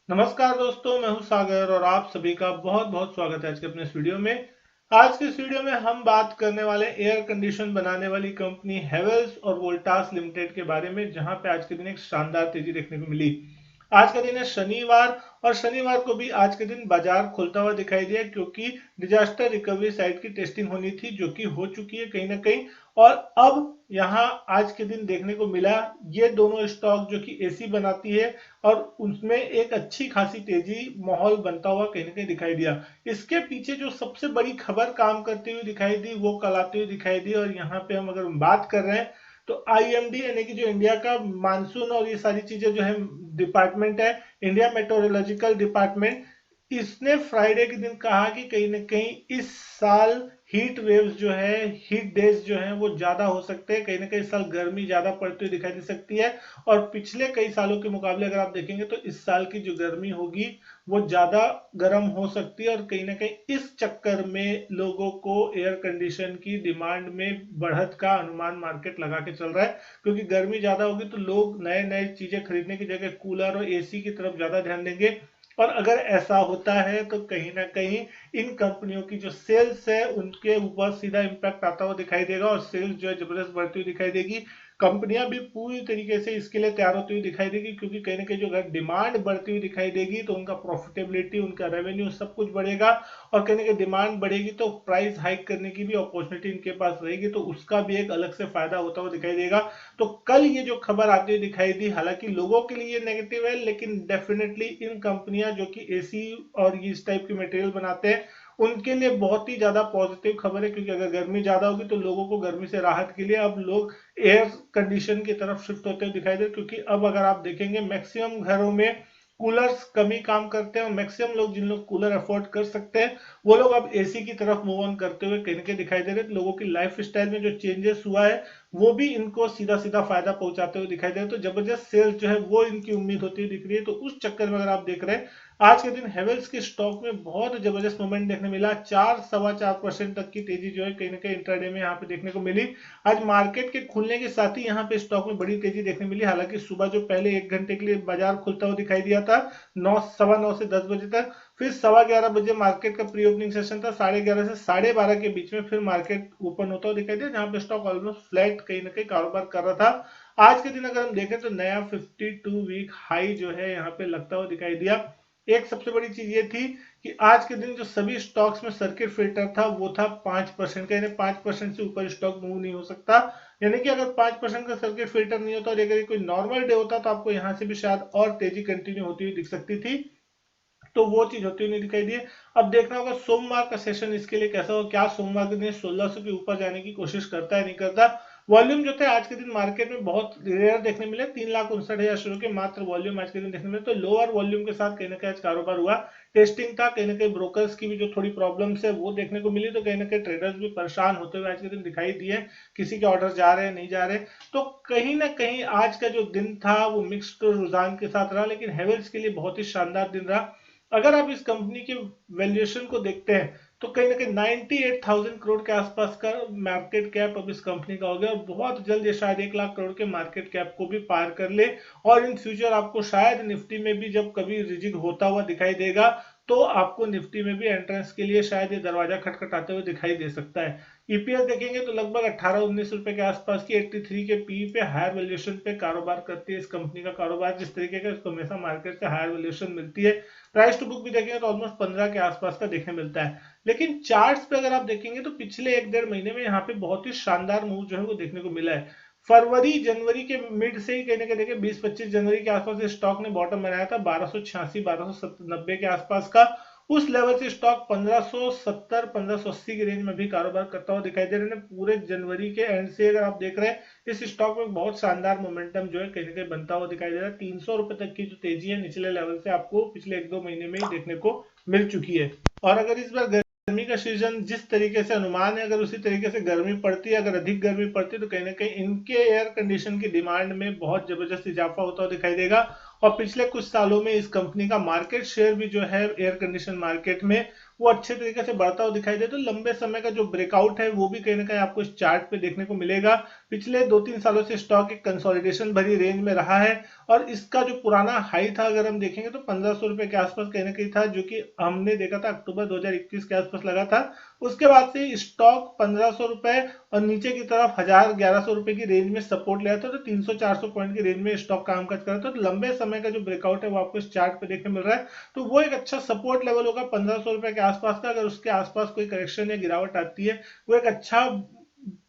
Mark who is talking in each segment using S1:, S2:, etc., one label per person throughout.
S1: नमस्कार दोस्तों, मैं हूं सागर और आप सभी का बहुत बहुत स्वागत है आज के अपने इस वीडियो में। आज के इस वीडियो में हम बात करने वाले एयर कंडीशन बनाने वाली कंपनी हेवेल्स और वोल्टास लिमिटेड के बारे में, जहां पे आज के दिन एक शानदार तेजी देखने को मिली। आज का दिन है शनिवार और शनिवार को भी आज के दिन बाजार खुलता हुआ दिखाई दिया, क्योंकि डिजास्टर रिकवरी साइट की टेस्टिंग होनी थी जो कि हो चुकी है कहीं ना कहीं। और अब यहाँ आज के दिन देखने को मिला ये दोनों स्टॉक जो कि एसी बनाती है, और उसमें एक अच्छी खासी तेजी माहौल बनता हुआ कहीं ना कहीं दिखाई दिया। इसके पीछे जो सबसे बड़ी खबर काम करती हुई दिखाई दी वो कल आती हुई दिखाई दी, और यहाँ पे हम अगर बात कर रहे हैं तो आईएमडी यानी कि जो इंडिया का मानसून और ये सारी चीजें जो है डिपार्टमेंट है, इंडिया मेट्रोलॉजिकल डिपार्टमेंट, इसने फ्राइडे के दिन कहा कि कहीं ना कहीं इस साल हीट वेव्स जो है, हीट डेज जो है वो ज्यादा हो सकते हैं। कहीं ना कहीं इस साल गर्मी ज्यादा पड़ती हुई दिखाई दे सकती है, और पिछले कई सालों के मुकाबले अगर आप देखेंगे तो इस साल की जो गर्मी होगी वो ज्यादा गर्म हो सकती है। और कहीं ना कहीं इस चक्कर में लोगों को एयर कंडीशन की डिमांड में बढ़त का अनुमान मार्केट लगा के चल रहा है, क्योंकि गर्मी ज्यादा होगी तो लोग नए नए चीजें खरीदने की जगह कूलर और एसी की तरफ ज्यादा ध्यान देंगे। और अगर ऐसा होता है तो कहीं ना कहीं इन कंपनियों की जो सेल्स है उनके ऊपर सीधा इम्पैक्ट आता हुआ दिखाई देगा, और सेल्स जो है जबरदस्त बढ़ती हुई दिखाई देगी। कंपनियां भी पूरी तरीके से इसके लिए तैयार होती हुई दिखाई देगी, क्योंकि कहीं ना कहीं जो अगर डिमांड बढ़ती हुई दिखाई देगी तो उनका प्रॉफिटेबिलिटी, उनका रेवेन्यू सब कुछ बढ़ेगा। और कहीं ना कहीं डिमांड बढ़ेगी तो प्राइस हाइक करने की भी अपॉर्चुनिटी इनके पास रहेगी, तो उसका भी एक अलग से फायदा होता हुआ दिखाई देगा। तो कल ये जो खबर आती हुई दिखाई दी, हालांकि लोगों के लिए नेगेटिव है, लेकिन डेफिनेटली इन कंपनियां जो कि एसी और इस टाइप के मटेरियल बनाते हैं उनके लिए बहुत ही ज्यादा पॉजिटिव खबर है, क्योंकि अगर गर्मी ज्यादा होगी तो लोगों को गर्मी से राहत के लिए अब लोग एयर कंडीशन की तरफ शिफ्ट होते हुए दिखाई दे। क्योंकि अब अगर आप देखेंगे मैक्सिमम घरों में कूलर्स कम ही काम करते हैं, और मैक्सिमम लोग जिन लोग कूलर अफोर्ड कर सकते हैं वो लोग अब एसी की तरफ मूव ऑन करते हुए कहीं के दिखाई दे रहे हैं। लोगों की लाइफ स्टाइल में जो चेंजेस हुआ है वो भी इनको सीधा सीधा फायदा पहुंचाते हुए दिखाई दे रहे हैं। तो जबरदस्त सेल्स जो है वो इनकी उम्मीद होती हुई दिख रही है। तो उस चक्कर में अगर आप देख रहे हैं आज के दिन हेवेल्स के स्टॉक में बहुत जबरदस्त मूवमेंट देखने मिला। 4 सवा 4% तक की तेजी जो है कहीं ना कहीं इंट्राडे में यहाँ पे देखने को मिली। आज मार्केट के खुलने के साथ ही यहाँ पे स्टॉक में बड़ी तेजी देखने मिली। हालांकि सुबह जो पहले 1 घंटे के लिए बाजार खुलता हुआ दिखाई दिया था 9 सवा 9 से 10 बजे तक, फिर 11:15 बजे मार्केट का प्री ओपनिंग सेशन था, 11:30 से 12:30 के बीच में फिर मार्केट ओपन होता हुआ दिखाई दिया, जहां पे स्टॉक ऑलमोस्ट फ्लैट कहीं ना कहीं कारोबार कर रहा था। आज के दिन अगर हम देखें तो नया 52 वीक हाई जो है यहाँ पे लगता हुआ दिखाई दिया। एक सबसे बड़ी चीज ये थी कि आज के दिन जो सभी स्टॉक्स में सर्किट फिल्टर था वो था 5% का, यानी 5% से ऊपर स्टॉक मूव नहीं हो सकता। यानी कि अगर 5% का सर्किट फिल्टर नहीं होता और अगर कोई नॉर्मल डे होता तो आपको यहां से भी शायद और तेजी कंटिन्यू होती हुई दिख सकती थी। तो वो चीज होती हुई नहीं दिखाई दी। अब देखना होगा सोमवार का सेशन इसके लिए कैसा हो, क्या सोमवार के दिन 1600 के ऊपर जाने की कोशिश करता है नहीं करता। वॉल्यूम जो थे आज के दिन मार्केट में बहुत रेयर देखने मिले, 3,59,000 शुरू के मात्र वॉल्यूम आज के दिन देखने मिले। तो लोअर वॉल्यूम के साथ कहीं ना कहीं आज कारोबार हुआ। टेस्टिंग था, कहीं ना कहीं ब्रोकर्स की भी जो थोड़ी प्रॉब्लम्स है वो देखने को मिली, तो कहीं ना कहीं ट्रेडर्स भी परेशान होते हुए आज के दिन दिखाई दिए। किसी के ऑर्डर जा रहे हैं नहीं जा रहे। तो कहीं ना कहीं आज का जो दिन था वो मिक्स्ड रुझान के साथ रहा, लेकिन हेवेल्स के लिए बहुत ही शानदार दिन रहा। अगर आप इस कंपनी के वैल्यूएशन को देखते हैं तो कहीं ना कहीं 98,000 करोड़ के आसपास का मार्केट कैप अब इस कंपनी का हो गया, और बहुत जल्द ये शायद 1 लाख करोड़ के मार्केट कैप को भी पार कर ले। और इन फ्यूचर आपको शायद निफ्टी में भी जब कभी रिजिक होता हुआ दिखाई देगा तो आपको निफ्टी में भी एंट्रेंस के लिए शायद ये दरवाजा खटखटाते हुए दिखाई दे सकता है। ईपीएस देखेंगे तो लगभग 18-19 रुपए के आसपास की 83 के पी पे हायर वैल्यूएशन पे कारोबार करती है इस कंपनी का कारोबार, जिस तरीके का इसको हमेशा मार्केट से हायर वैल्यूएशन मिलती है। प्राइस टू बुक भी देखेंगे तो ऑलमोस्ट 15 के आसपास का देखने मिलता है। लेकिन चार्ट्स पे अगर आप देखेंगे तो पिछले 1 डेढ़ महीने में यहाँ पे बहुत ही शानदार मूव जो है वो देखने को मिला है। फरवरी जनवरी के मिड से ही कहने के देखे 20-25 जनवरी के आसपास स्टॉक ने बॉटम बनाया था 1286 1290 के आसपास का। उस लेवल से स्टॉक 1570 1580 की रेंज में भी कारोबार करता हुआ दिखाई दे रहे हैं। पूरे जनवरी के एंड से अगर आप देख रहे हैं इस स्टॉक में बहुत शानदार मोमेंटम जो है कहीं ना कहीं बनता हुआ दिखाई दे रहा है। 300 रुपए तक की जो तेजी है निचले लेवल से आपको पिछले 1-2 महीने में ही देखने को मिल चुकी है। और अगर इस बार गर्मी का सीजन जिस तरीके से अनुमान है, अगर उसी तरीके से गर्मी पड़ती है, अगर अधिक गर्मी पड़ती है तो कहीं ना कहीं इनके एयर कंडीशन की डिमांड में बहुत जबरदस्त इजाफा होता हुआ दिखाई देगा। और पिछले कुछ सालों में इस कंपनी का मार्केट शेयर भी जो है एयर कंडीशन मार्केट में वो अच्छे तरीके से बढ़ता हुआ दिखाई दे। तो लंबे समय का जो ब्रेकआउट है वो भी कहीं ना कहीं आपको इस चार्ट पे देखने को मिलेगा। पिछले 2-3 सालों से स्टॉक एक कंसोलिडेशन भरी रेंज में रहा है और इसका जो पुराना हाई था अगर हम देखेंगे तो 1500 रुपए के आसपास कहीं ना कहीं था, जो कि हमने देखा था अक्टूबर 2021 के आसपास लगा था। उसके बाद से स्टॉक 1500 रुपए और नीचे की तरफ 1000-1100 रुपए की रेंज में सपोर्ट लिया था। तो 300-400 पॉइंट की रेंज में स्टॉक कामकाज कर रहा था। तो लंबे समय का जो ब्रेकआउट है वो आपको इस चार्ट पे देखने मिल रहा है। तो वो एक अच्छा सपोर्ट लेवल होगा 1500 रुपए के आसपास का। अगर उसके आसपास कोई करेक्शन या गिरावट आती है वो एक अच्छा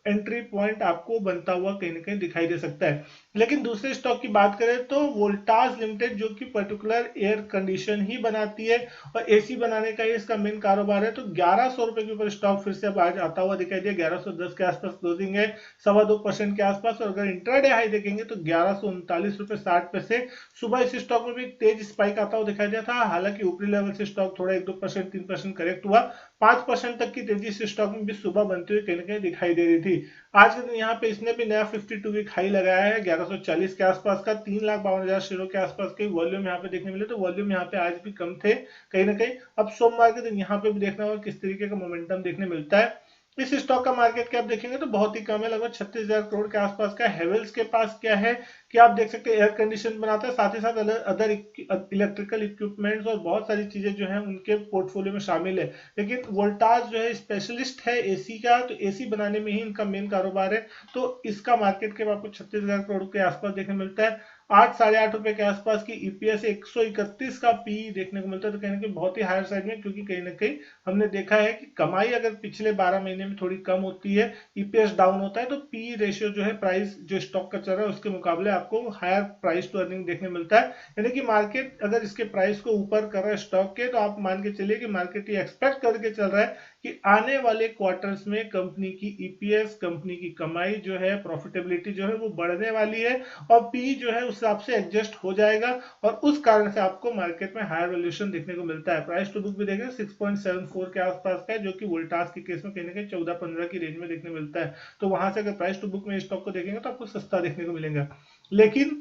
S1: एंट्री पॉइंट आपको बनता हुआ कहीं ना कहीं दिखाई दे सकता है। लेकिन दूसरे स्टॉक की बात करें तो वोल्टास लिमिटेड, जो कि पर्टिकुलर एयर कंडीशन ही बनाती है और एसी बनाने का ही इसका मेन कारोबार है, तो 1100 रुपए के ऊपर स्टॉक फिर से अब आज आता हुआ दिखाई दिया। 1110 के आसपास क्लोजिंग है, 2.25% के आसपास। और अगर इंट्राडे हाई देखेंगे तो 1139 रुपए 60 पैसे। सुबह इस स्टॉक में भी एक तेज स्पाइक आता हुआ दिखाई दिया था। हालांकि ऊपरी लेवल से स्टॉक थोड़ा 1-2%, 3% करेक्ट हुआ। 5% तक की तेजी से स्टॉक में भी सुबह बनती हुई कहीं ना कहीं दिखाई दे रही थी। आज के दिन यहाँ पे इसने भी नया 52 वीक हाई लगाया है 1140 के आसपास का। 3,52,000 शेयरों के आसपास के वॉल्यूम यहाँ पे देखने मिले। तो वॉल्यूम यहाँ पे आज भी कम थे कहीं ना कहीं। अब सोमवार के दिन यहाँ पे भी देखना होगा किस तरीके का मोमेंटम देखने मिलता है। इस स्टॉक का मार्केट कैप देखेंगे तो बहुत ही कम है, लगभग 36,000 करोड़ के आसपास का। हेवेल्स के पास क्या है कि आप देख सकते हैं एयर कंडीशन बनाता है, साथ ही साथ अदर इलेक्ट्रिकल इक्विपमेंट्स और बहुत सारी चीजें जो है उनके पोर्टफोलियो में शामिल है। लेकिन वोल्टास जो है स्पेशलिस्ट है एसी का, तो एसी बनाने में ही इनका मेन कारोबार है। तो इसका मार्केट कैप आपको 36,000 करोड़ के आसपास देखने मिलता है। 8-8.5 रुपए के आसपास की ईपीएस, 131 का पी देखने को मिलता है। तो कहीं ना कहीं बहुत ही हायर साइड में, क्योंकि कहीं ना कहीं हमने देखा है कि कमाई अगर पिछले 12 महीने में थोड़ी कम होती है, ईपीएस डाउन होता है, तो पी रेशियो जो है प्राइस जो स्टॉक का चल रहा है उसके मुकाबले आपको हायर प्राइस टू अर्निंग देखने मिलता है। यानी कि मार्केट अगर इसके प्राइस को ऊपर कर रहा है स्टॉक के, तो आप मान के चलिए कि मार्केट ये एक्सपेक्ट करके चल रहा है कि आने वाले क्वार्टर्स में कंपनी की ईपीएस, कंपनी की कमाई जो है, प्रॉफिटेबिलिटी जो है वो बढ़ने वाली है और पी जो है उस हिसाब से एडजस्ट हो जाएगा और उस कारण से आपको मार्केट में हायर वैल्यूएशन देखने को मिलता है। प्राइस टू बुक भी देखें 6.74 के आसपास का है, जो कि वोल्टास के केस में कहीं ना कहीं 14-15 की रेंज में देखने मिलता है। तो वहां से अगर प्राइस टू बुक में स्टॉक को देखेंगे तो आपको सस्ता देखने को मिलेगा। लेकिन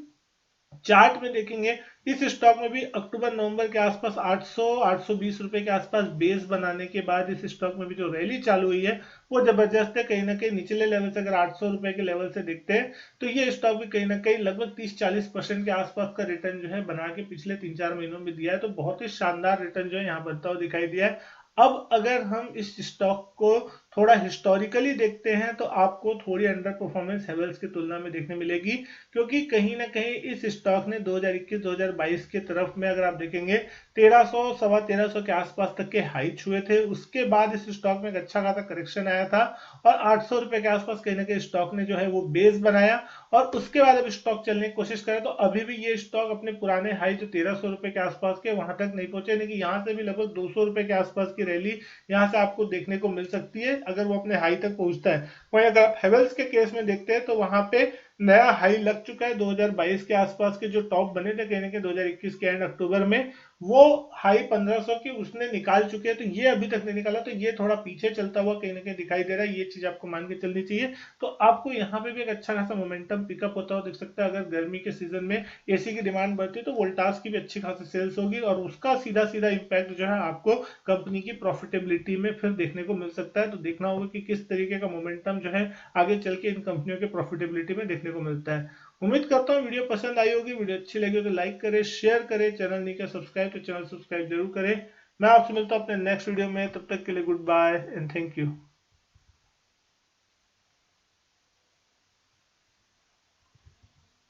S1: चार्ट में देखेंगे इस स्टॉक में भी अक्टूबर नवंबर के आसपास 800-820 रुपए के आसपास बेस बनाने के बाद इस स्टॉक में भी जो रैली चालू हुई है वो जबरदस्त है। कहीं ना कहीं निचले लेवल से अगर 800 रुपए के लेवल से देखते हैं तो ये स्टॉक भी कहीं ना कहीं लगभग 30-40% के आसपास का रिटर्न जो है बना के पिछले 3-4 महीनों में दिया है। तो बहुत ही शानदार रिटर्न जो है यहाँ बनता हुआ दिखाई दिया है। अब अगर हम इस स्टॉक को थोड़ा हिस्टोरिकली देखते हैं तो आपको थोड़ी अंडर परफॉर्मेंस हेवेल्स की तुलना में देखने मिलेगी, क्योंकि कहीं ना कहीं इस स्टॉक ने 2021-2022 के तरफ में अगर आप देखेंगे 1300, 1350 के आसपास तक के हाई छुए थे। उसके बाद इस स्टॉक में एक अच्छा खासा करेक्शन आया था और 800 रुपए के आसपास कहीं ना कहीं स्टॉक ने जो है वो बेस बनाया और उसके बाद अब स्टॉक चलने की कोशिश करें तो अभी भी ये स्टॉक अपने पुराने हाई जो 1300 रुपए के आसपास के वहां तक नहीं पहुंचे, यानी कि यहाँ से भी लगभग 200 रुपए के आसपास की रैली यहाँ से आपको देखने को मिल सकती है अगर वो अपने हाई तक पहुंचता है। वहीं अगर आप हेवेल्स के केस में देखते हैं तो वहां पे नया हाई लग चुका है 2022 के आसपास के जो टॉप बने थे कहने के 2021 के एंड अक्टूबर में, वो हाई 1500 की उसने निकाल चुके हैं। तो ये अभी तक नहीं निकाला, तो ये थोड़ा पीछे चलता हुआ कहीं ना कहीं दिखाई दे रहा है। ये चीज आपको मान के चलनी चाहिए। तो आपको यहाँ पे भी एक अच्छा खासा मोमेंटम पिकअप होता हुआ दिख सकता है। अगर गर्मी के सीजन में एसी की डिमांड बढ़ती है तो वोल्टास की भी अच्छी खासी सेल्स होगी और उसका सीधा सीधा इम्पैक्ट जो है आपको कंपनी की प्रॉफिटेबिलिटी में फिर देखने को मिल सकता है। तो देखना होगा कि किस तरीके का मोमेंटम जो है आगे चल के इन कंपनियों के प्रॉफिटेबिलिटी में देखने को मिलता है। उम्मीद करता हूँ वीडियो पसंद आई होगी। वीडियो अच्छी लगी हो तो लाइक करें, शेयर करें, चैनल नहीं किया सब्सक्राइब तो चैनल सब्सक्राइब जरूर करें। मैं आपसे मिलता हूँ अपने नेक्स्ट वीडियो में, तब तक के लिए goodbye and thank you.